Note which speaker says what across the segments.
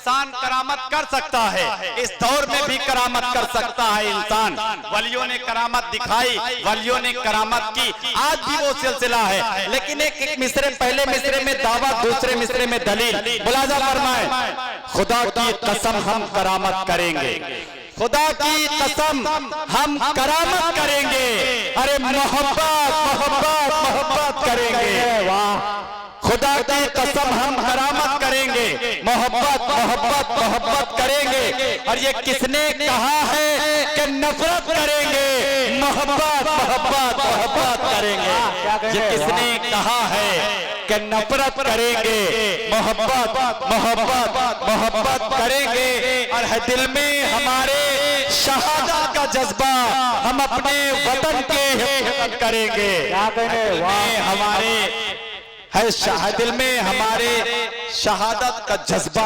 Speaker 1: इंसान करामत कर सकता है, इस दौर में भी करामत कर सकता है इंसान। वलियों ने करामत दिखाई, वलियों ने करामत की, आज भी वो सिलसिला है। लेकिन एक मिसरे, पहले मिसरे में दावा, दूसरे मिसरे में दलील। मुलाजा फरमाए, खुदा की कसम हम करामत करेंगे, खुदा की कसम हम करामत करेंगे। अरे मोहब्बत मोहब्बत मोहब्बत करेंगे, वाह। खुदा की कसम हम करामत करेंगे, मोहब्बत मोहब्बत मोहब्बत करेंगे। और ये किसने कहा है कि नफरत करेंगे, मोहब्बत मोहब्बत मोहब्बत करेंगे। ये किसने कहा है कि नफरत करेंगे, मोहब्बत मोहब्बत मोहब्बत करेंगे। और है दिल में हमारे शहादत का जज्बा, हम अपने वतन के हिफाजत करेंगे। हमारे है दिल में हमारे शहादत का जज्बा,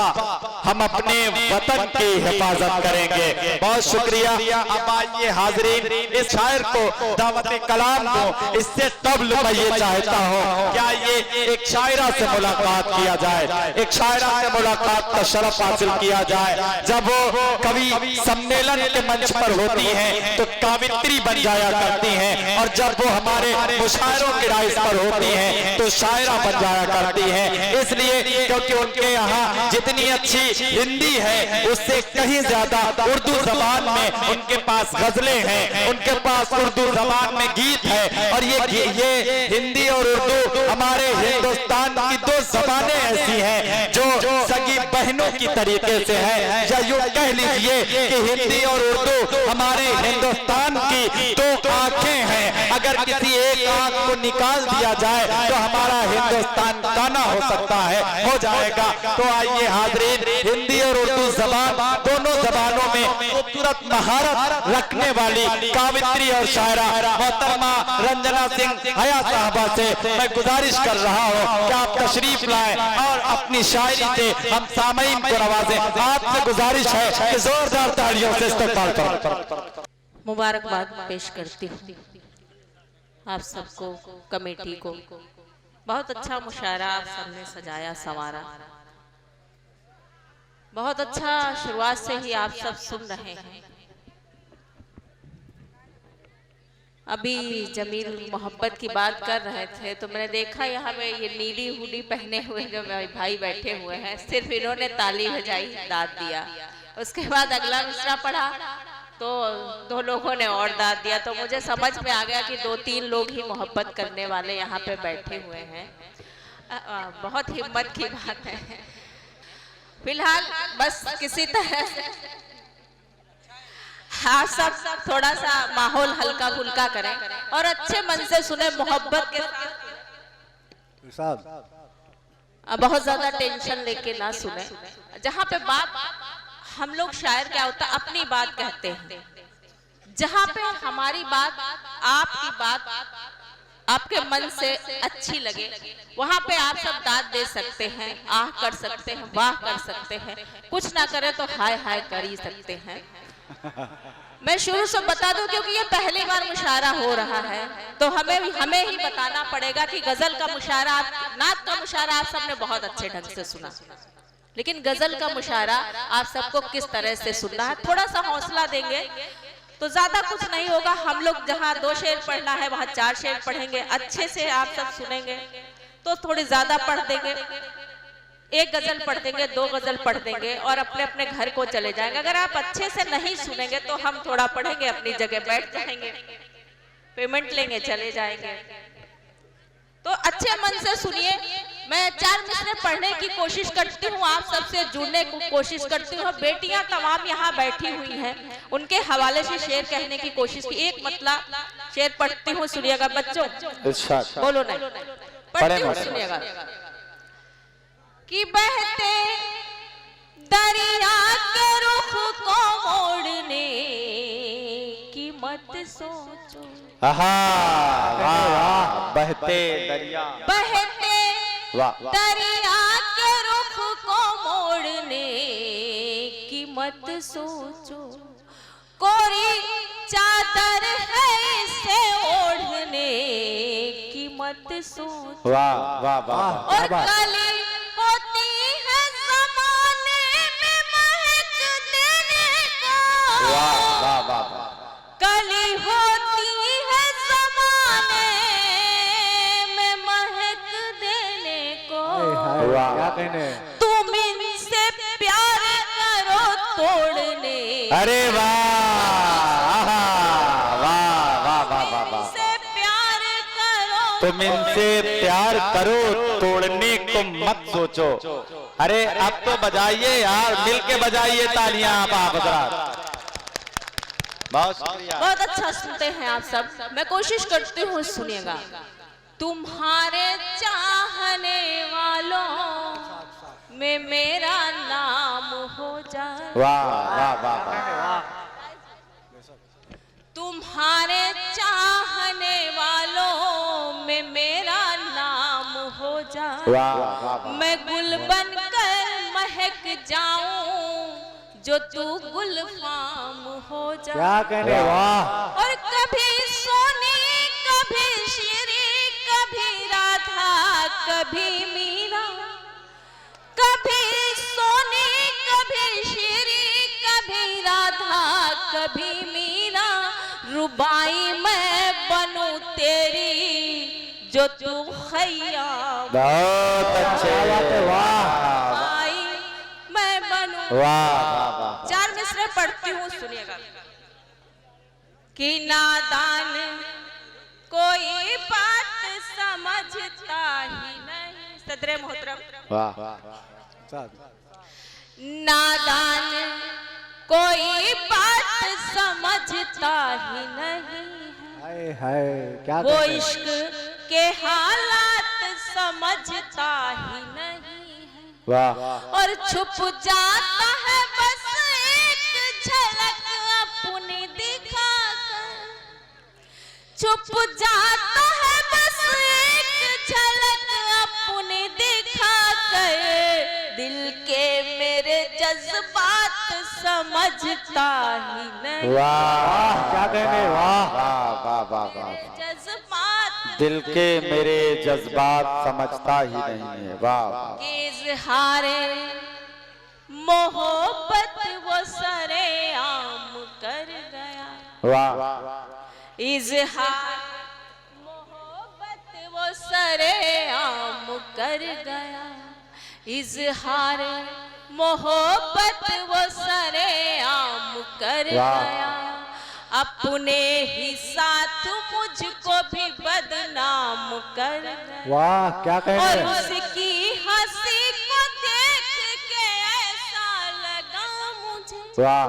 Speaker 1: हम अपने वतन की हिफाजत करेंगे। बहुत शुक्रिया। अब आइए हाज़रीन, इस शायर को दावत कलाम को इससे कबल मैं ये चाहता हूँ, क्या ये एक शायरा से मुलाकात किया जाए, एक शायरा से मुलाकात का शरफ हासिल किया जाए। जब वो कवि सम्मेलन के मंच पर होती हैं तो कावित्री बन जाया करती हैं, और जब वो हमारे मुशायरों के राइस पर होती हैं तो शायरा बन जाया करती हैं। इसलिए क्योंकि उनके यहाँ जितनी अच्छी हिंदी है उससे कहीं ज्यादा उर्दू जबान में उनके पास गजलें हैं, उनके पास उर्दू जबान में गीत है। और ये हिंदी और उर्दू हमारे हिंदुस्तान की दो जबानें ऐसी हैं जो सगी बहनों की तरीके से है, या यूं कह लीजिए कि हिंदी और उर्दू हमारे हिंदुस्तान की दो आंखें हैं। अगर किसी एक आंख को निकाल दिया जाए तो हमारा हिंदुस्तान काना हो सकता है, हो जाएगा। तो आइए हाज़रीन, हिंदी और उर्दू जबान दोनों जबानों में खूबसूरत महारत रखने वाली कावित्री और शायरा मोहतरमा रंजना सिंह हया साहबा से मैं गुजारिश कर रहा हूँ कि आप तशरीफ लाएं और अपनी शायरी से हम सामईन को नवाजें। आपसे गुजारिश है कि जोरदार तालियों से इस्तकबाल करें।
Speaker 2: मुबारकबाद पेश करती हूँ आप सबको, कमेटी को। बहुत अच्छा मुशायरा आप सबने सजाया संवारा, बहुत अच्छा। शुरुआत से ही आप सब सुन रहे हैं। अभी जमील मोहब्बत की बात कर रहे थे तो मैंने देखा यहाँ पे ये नीली हुडी पहने हुए जो भाई बैठे हुए हैं, सिर्फ इन्होंने ताली बजाई, दाद दिया। उसके बाद अगला मिसरा पढ़ा तो दो लोगों ने और दाद दिया। तो मुझे समझ में आ गया कि 2-3 लोग ही मोहब्बत करने वाले यहाँ पे बैठे हुए हैं। बहुत हिम्मत की बात है। फिलहाल बस किसी तरह से हाँ सब थोड़ा सा माहौल हल्का फुल्का करें और अच्छे मन से सुने, मोहब्बत के साथ। बहुत ज्यादा टेंशन लेके ना सुने। जहाँ पे बात हम लोग शायर क्या होता अपनी बात कहते हैं, जहाँ पे हमारी बात, आपकी बात आपके मन से अच्छी लगे, वहाँ पे आप सब दाद दे सकते हैं, आह कर सकते हैं, वाह कर सकते हैं। कुछ ना करे तो हाय हाय कर ही सकते हैं। मैं शुरू से बता दूं क्योंकि ये पहली बार मुशायरा हो रहा है तो हमें ही बताना पड़ेगा कि गजल का मुशायरा, नात का मुशायरा आप सबने बहुत अच्छे ढंग से सुना, लेकिन गजल का मुशायरा आप सबको किस तरह से सुनना है, थोड़ा सा हौसला देंगे तो ज्यादा कुछ नहीं होगा। हम लोग जहाँ 2 शेर पढ़ना है वहाँ 4 शेर पढ़ेंगे, अच्छे से आप सब सुनेंगे तो थोड़ी ज्यादा पढ़ देंगे, 1 गजल पढ़ देंगे, 2 गजल पढ़ देंगे और अपने अपने घर को चले जाएंगे। अगर आप अच्छे से नहीं सुनेंगे तो हम थोड़ा पढ़ेंगे, अपनी जगह बैठ जाएंगे, पेमेंट लेंगे, चले जाएंगे। तो अच्छे मन से सुनिए। मैं 4 मिसरे पढ़ने की कोशिश करती हूँ, आप सबसे जुड़ने की कोशिश करती हूँ। बेटियां तमाम यहाँ बैठी हुई हैं, उनके हवाले से शेर कहने की कोशिश की। एक मतलब शेर पढ़ती हूँ, सुनिएगा बच्चों, बोलो नहीं, पढ़ती हूँ, सुनिएगा। कि बहते दरिया के रुख को मोड़ने की मत सोचो।
Speaker 1: बहते दरिया,
Speaker 2: बहते दरिया के रुख को मोड़ने की मत सोचो। कोरी चादर है इसे ओढ़ने की मत सोचो।
Speaker 1: वाह वाह वाह।
Speaker 2: और कली होती है ज़माने में
Speaker 3: वाह क्या कहने।
Speaker 2: तुम इनसे प्यार करो तोड़ने,
Speaker 1: अरे वाह वाह वाह वाह वाह वाह।
Speaker 2: से प्यार करो
Speaker 1: तुम इनसे प्यार करो तोड़ने को मत सोचो। अरे अब तो बजाइए यार, मिल के बजाइए तालियां आप हजरात। बहुत शुक्रिया।
Speaker 2: बहुत अच्छा सुनते हैं आप सब। मैं कोशिश करती हूँ, सुनिएगा। तुम्हारे चाहने वालों में मेरा नाम हो जाए,
Speaker 1: वाह वाह वाह वाह।
Speaker 2: तुम्हारे चाहने वालों में मेरा नाम हो जाए,
Speaker 1: वाह वाह।
Speaker 2: मैं गुल बनकर महक जाऊं जो तू गुलफाम हो जाए।
Speaker 3: क्या कहने वाह।
Speaker 2: और कभी सोनी कभी शीरी कभी राधा कभी मीरा, कभी सोनी कभी शीरी कभी राधा कभी मीरा, रुबाई मैं बनूं तेरी जो तू खैयाम।
Speaker 1: बहुत अच्छे
Speaker 3: बात है वाह।
Speaker 2: रुबाई मैं बनूं।
Speaker 1: वाह।
Speaker 2: चार मिसरे पढ़ती हूँ, सुनिएगा। कि नादान कोई बात समझता ही नहीं, सदरे मोहतरम।
Speaker 1: वाह।
Speaker 2: नादान कोई बात समझता ही नहीं है,
Speaker 3: हाय हाय क्या
Speaker 2: वो
Speaker 3: कहने।
Speaker 2: इश्क के हालात समझता ही नहीं है,
Speaker 1: वाह।
Speaker 2: और छुप जाता है बस एक झलक अपनी दिखाकर, छुप जाता है बस एक झलक अपनी दिखाकर, दिल के मेरे जज्बात समझता ही नहीं,
Speaker 1: वाह
Speaker 3: क्या कहने वाह।
Speaker 1: वाह वाह वाह।
Speaker 2: जज्बात
Speaker 1: दिल के मेरे जज्बात समझता ही नहीं है। वाह।
Speaker 2: के इज़हारे मोहब्बत वो सरे आम कर गया,
Speaker 1: वाह।
Speaker 2: इज़हार मोहब्बत वो सरे आम कर गया, इज़हार मोहब्बत वो सरे आम कर
Speaker 1: वाह।
Speaker 2: गया, अपने ही साथ मुझको भी बदनाम कर गया,
Speaker 3: वाह क्या
Speaker 2: और
Speaker 3: कहने।
Speaker 2: उसकी हंसी को देख के ऐसा लगा मुझे,
Speaker 1: वाह।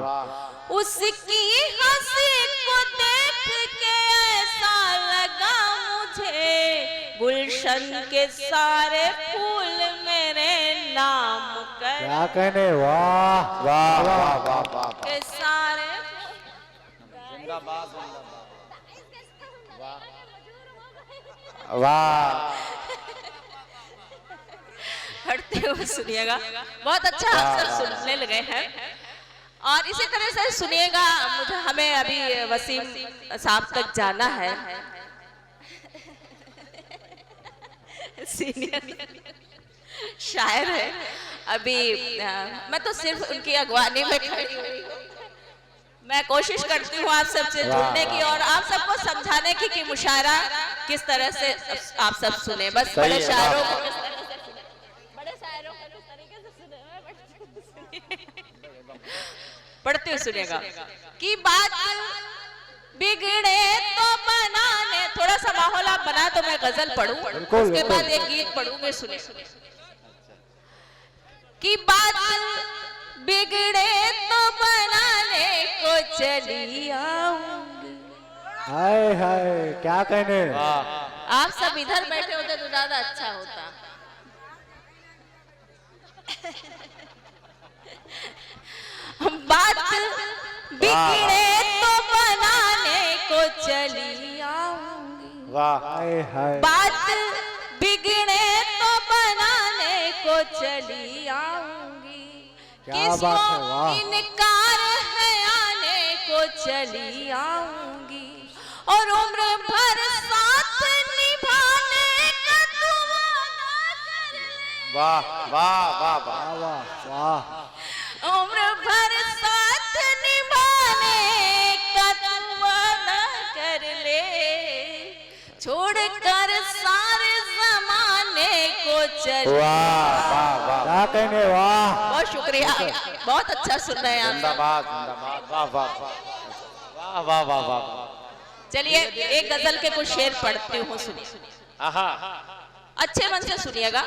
Speaker 2: उसकी हंसी को देख के ऐसा लगा मुझे, गुलशन के सारे फूल मेरे नाम कर,
Speaker 3: क्या कहने वाह
Speaker 1: वाह वाह वाह वाह।
Speaker 2: के सारे
Speaker 1: वाह।
Speaker 2: हटते हुए सुनिएगा। बहुत अच्छा आप सब सुनने लगे हैं, और इसी तरह से सुनिएगा। मुझे हमें अभी वसीम साहब तक जाना है, सीनियर शायर है। अभी मैं तो सिर्फ उनकी अगवानी में खड़ी हुई हूँ। मैं कोशिश करती हूँ आप सबसे जुड़ने की और आप सबको समझाने की कि मुशायरा किस तरह से आप सब सुने। बस
Speaker 1: सही
Speaker 2: बड़े
Speaker 1: है,
Speaker 2: शायरों
Speaker 1: वाह।
Speaker 2: को किस तरह से सुने, बड़े शायरों को किस तरीके से सुने। पढ़ते हुए सुनेगा कि बात बिगड़े तो बनाने, थोड़ा सा माहौल आप बना तो मैं गजल पढ़ूं, उसके बाद एक गीत पढ़ूंगे, सुने। कि बात बिगड़े तो बनाने को चली आऊंगी।
Speaker 3: हाय हाय क्या कहने।
Speaker 2: आप सब इधर बैठे होते तो ज्यादा अच्छा होता। बात बिगड़े तो बनाने को चली आऊंगी,
Speaker 1: वाह।
Speaker 3: हाय हाय
Speaker 2: बात बिगड़े तो बनाने को चली आऊंगी,
Speaker 3: क्या बात है, वाह।
Speaker 2: इनकार है आने को चली आऊंगी, और उम्र भर साथ निभाने का तू वादा कर ले।
Speaker 1: वाह वाह वाह वाह।
Speaker 3: वाह वाह।
Speaker 2: उम्र भर साथ निभाने का तू वादा कर ले, छोड़कर सारे जमाने को चली।
Speaker 1: वाह वाह वाह,
Speaker 3: क्या कहने, वाह
Speaker 2: बहुत शुक्रिया, बहुत अच्छा सुन रहे हैं आप।
Speaker 1: जिंदाबाद जिंदाबाद, वाह वाह वाह वाह वाह वाह वाह।
Speaker 2: चलिए एक गजल के कुछ शेर पढ़ती हूँ, सुनिए।
Speaker 1: आहा,
Speaker 2: अच्छे मन से सुनिएगा,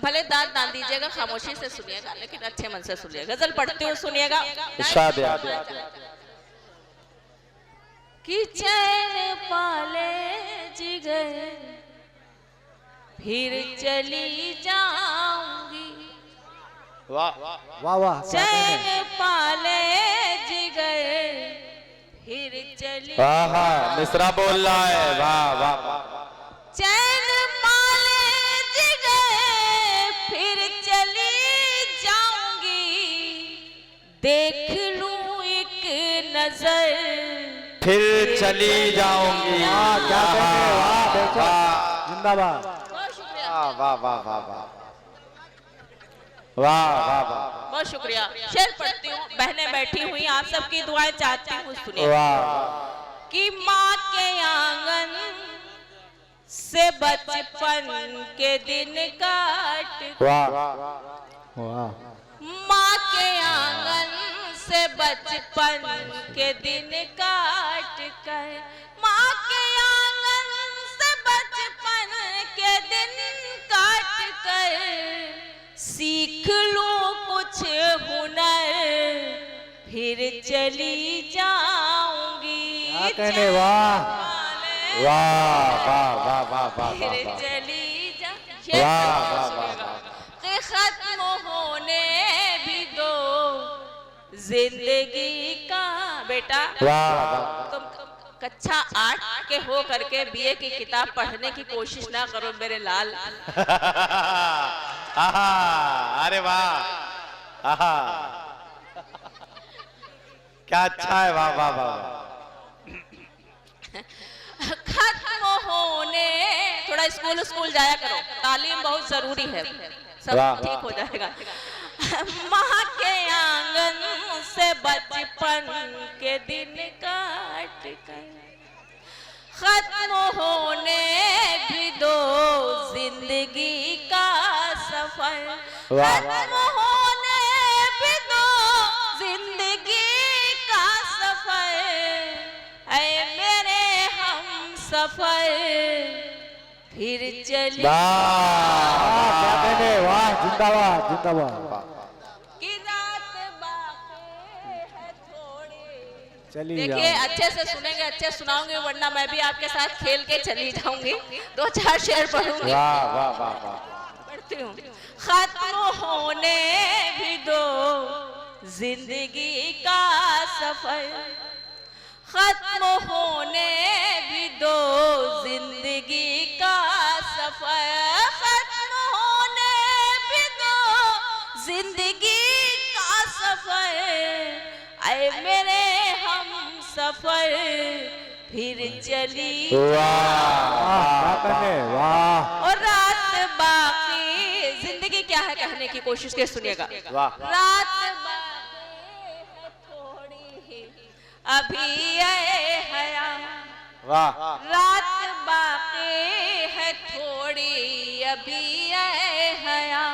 Speaker 2: भले दांत ना दीजिएगा, खामोशी से सुनिएगा, लेकिन अच्छे मन से सुनिएगा। गजल पढ़ती हूँ, सुनिएगा।
Speaker 1: इरशाद है।
Speaker 2: कि चैन पाले जिगर फिर चली जाऊंगी,
Speaker 1: वाह
Speaker 3: वाह वाह, क्या कहने,
Speaker 2: चैन पाले जिगर फिर चली,
Speaker 1: आहा, मिसरा बोल रहा है, वाह वाह वाह,
Speaker 2: चैन पाले जिगर फिर चली जाऊंगी, देख लूं एक नजर
Speaker 1: फिर चली जाऊंगी।
Speaker 3: वाह क्या कहने, वाह देखो, जिंदाबाद।
Speaker 2: बहुत शुक्रिया,
Speaker 1: वाह वाह वाह वाह वाह वाह वाह वाह,
Speaker 2: बहुत शुक्रिया। शेर पढ़ती हूँ, बहनें बैठी हुई, आप सबकी दुआएं चाहती हूँ, सुनिए।
Speaker 1: वाह
Speaker 2: कि माँ के आंगन से बचपन के दिन काट,
Speaker 1: वाह
Speaker 3: वाह
Speaker 2: माँ के आंगन से बचपन के दिन काट कर, माँ के आंगन से बचपन के दिन काट कर, सीख लूं कुछ हुनर फिर चली जाऊंगी,
Speaker 3: क्या कहने, वाह
Speaker 1: वाह वाह वाह वाह वाह
Speaker 2: फिर
Speaker 1: वाह,
Speaker 2: चली जा,
Speaker 1: वाह वाह वाह वाह,
Speaker 2: कि खत्म होने भी दो जिंदगी का। बेटा
Speaker 1: वाह वाह,
Speaker 2: तुम कक्षा 8 के हो करके बीए की किताब पढ़ने की कोशिश ना करो मेरे लाल।
Speaker 1: आहा, अरे वाह, आहा, क्या अच्छा है, वाह वाह वाह,
Speaker 2: खत्म होने, थोड़ा स्कूल जाया करो, तालीम बहुत जरूरी है, सब
Speaker 1: वाह।
Speaker 2: ठीक हो जाएगा। माँ के आंगन से बचपन के दिन काट कर, खत्म होने भी दो जिंदगी का सफर,
Speaker 1: वाह।
Speaker 2: खत्म होने भी दो जिंदगी का सफर, ऐ मेरे हम सफर फिर चली,
Speaker 3: वाह क्या कहने, वाह जिंदाबाद जिंदाबाद,
Speaker 2: कि रात बाकी है थोड़ी।
Speaker 3: चली
Speaker 2: देखिए
Speaker 3: जाओ।
Speaker 2: अच्छे से सुनेंगे, अच्छे सुनाऊंगे, वरना मैं भी आपके साथ खेल के चली जाऊंगी, 2-4 शेर पढ़ूंगी।
Speaker 1: वाह वाह वाह वाह,
Speaker 2: पढ़ती हूँ। खत्म होने भी दो जिंदगी का सफर, खत्म होने भी दो जिंदगी का सफर, खत्म होने भी दो जिंदगी का सफर, ऐ मेरे हम सफर फिर चली,
Speaker 3: वाह क्या कहने, वाह
Speaker 2: और रात बाकी, जिंदगी क्या है कहने की कोशिश के सुनिएगा।
Speaker 1: वाह,
Speaker 2: रात बाकी है थोड़ी ही अभी ऐ हया,
Speaker 1: वाह,
Speaker 2: रात बाकी है थोड़ी अभी ऐ हया,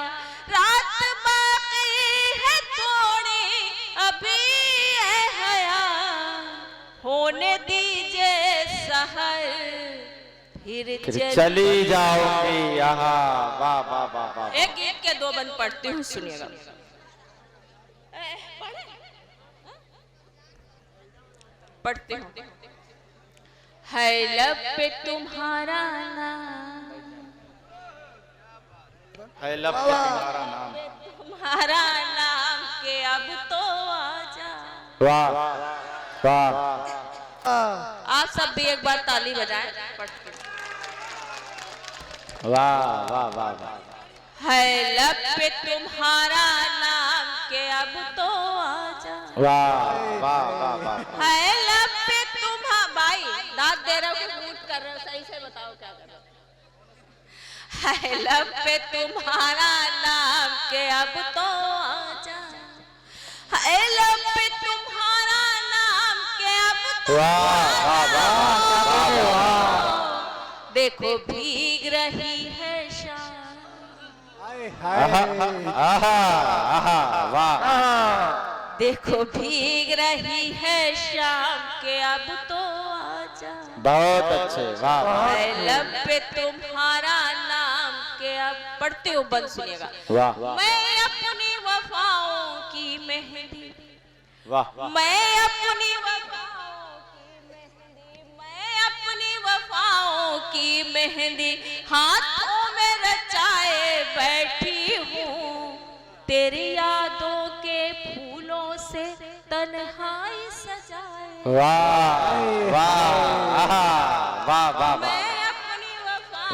Speaker 2: रात बाकी है थोड़ी अभी ऐ हया, होने दीजिए सहर फिर
Speaker 1: चली जाऊंगी। आहा, वाह वाह वाह वाह,
Speaker 2: एक गीत के 2 बंद पढ़ती हूँ, सुनिएगा। पढ़ती हूँ। है लब पे तुम्हारा नाम,
Speaker 1: है लब पे तुम्हारा नाम,
Speaker 2: तुम्हारा नाम के अब तो आजा।
Speaker 3: वाह वाह,
Speaker 2: आप सब भी एक बार ताली बजाएं। पढ़ती हूँ।
Speaker 1: वाह वाह वाह वाह,
Speaker 2: है लब पे तुम्हारा नाम के अब तो आजा,
Speaker 1: वाह वाह वाह वाह,
Speaker 2: है लब पे तुम्हारा, भाई दांत दे रहे हो कि मूट कर रहे हो, सही से बताओ क्या कर रहे हो। है लब पे तुम्हारा नाम के अब तो आजा, है लब पे तुम्हारा नाम के अब तो
Speaker 1: वाह वाह वाह,
Speaker 2: देखो भीग रही है शाम,
Speaker 1: वाह।
Speaker 2: देखो भीग रही है शाम के अब तो आजा,
Speaker 3: बहुत अच्छे, वाह।
Speaker 2: है लब पे तुम्हारा नाम के अब पढ़ते हो बंद सुनिएगा।
Speaker 3: वाह
Speaker 2: मैं अपनी वफाओं की मेहंदी,
Speaker 3: वाह
Speaker 2: मैं अपनी वफाओं की मेहंदी, मैं अपनी वफाओं की मेहंदी हाथों में रचाए बैठी हूँ, तेरी यादों के फूलों से तन्हाई सजाए।
Speaker 3: वाह वाह वाह वाह।
Speaker 2: मैं अपनी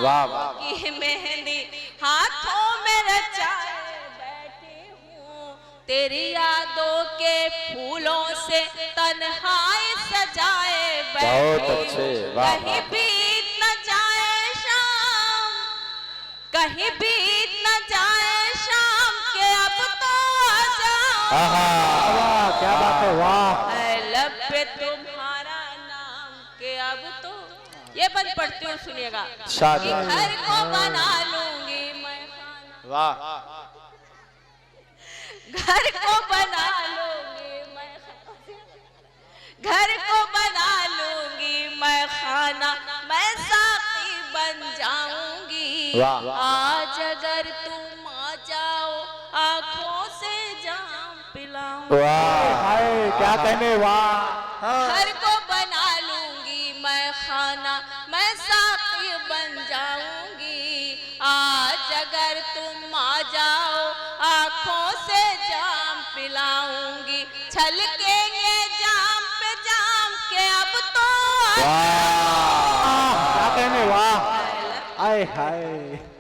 Speaker 3: वाह,
Speaker 2: वफाओं की मेहंदी हाथों में रचाए बैठी हूँ, तेरी यादों के फूलों से तन्हाई सजाए
Speaker 3: बहुत
Speaker 2: बैठी
Speaker 3: अच्छे,
Speaker 2: हूँ।
Speaker 3: वाह,
Speaker 2: कहीं
Speaker 3: वाह।
Speaker 2: बीत न जाए शाम, कहीं बीत न जाए शाम के अब तो आजा,
Speaker 3: वाह, क्या बात है, वाह।
Speaker 2: है लब पे तुम्हारा नाम के अब तो। ये बंद पढ़ती हूँ सुनिएगा।
Speaker 3: शादी।
Speaker 2: कि घर को बना लूंगी मैं खाना,
Speaker 3: वाह
Speaker 2: घर को बना लूंगी मैं खाना, घर को बना लूंगी मैं खाना, मैं साथी बन जाऊंगी।
Speaker 3: वाह।
Speaker 2: आज अगर तुम आ जाओ आंखों से जाम पिलाऊंगी।
Speaker 3: वाह, हाय क्या कहने, वाह।
Speaker 2: घर को बना लूंगी मैं खाना, मैं साथी बन जाऊंगी। आज अगर तुम आ जाओ आंखों से जाम पिलाऊंगी, छलकेंगे जाम पे जाम के अब तो।
Speaker 3: वाह क्या कहने, वाह। आय हाय।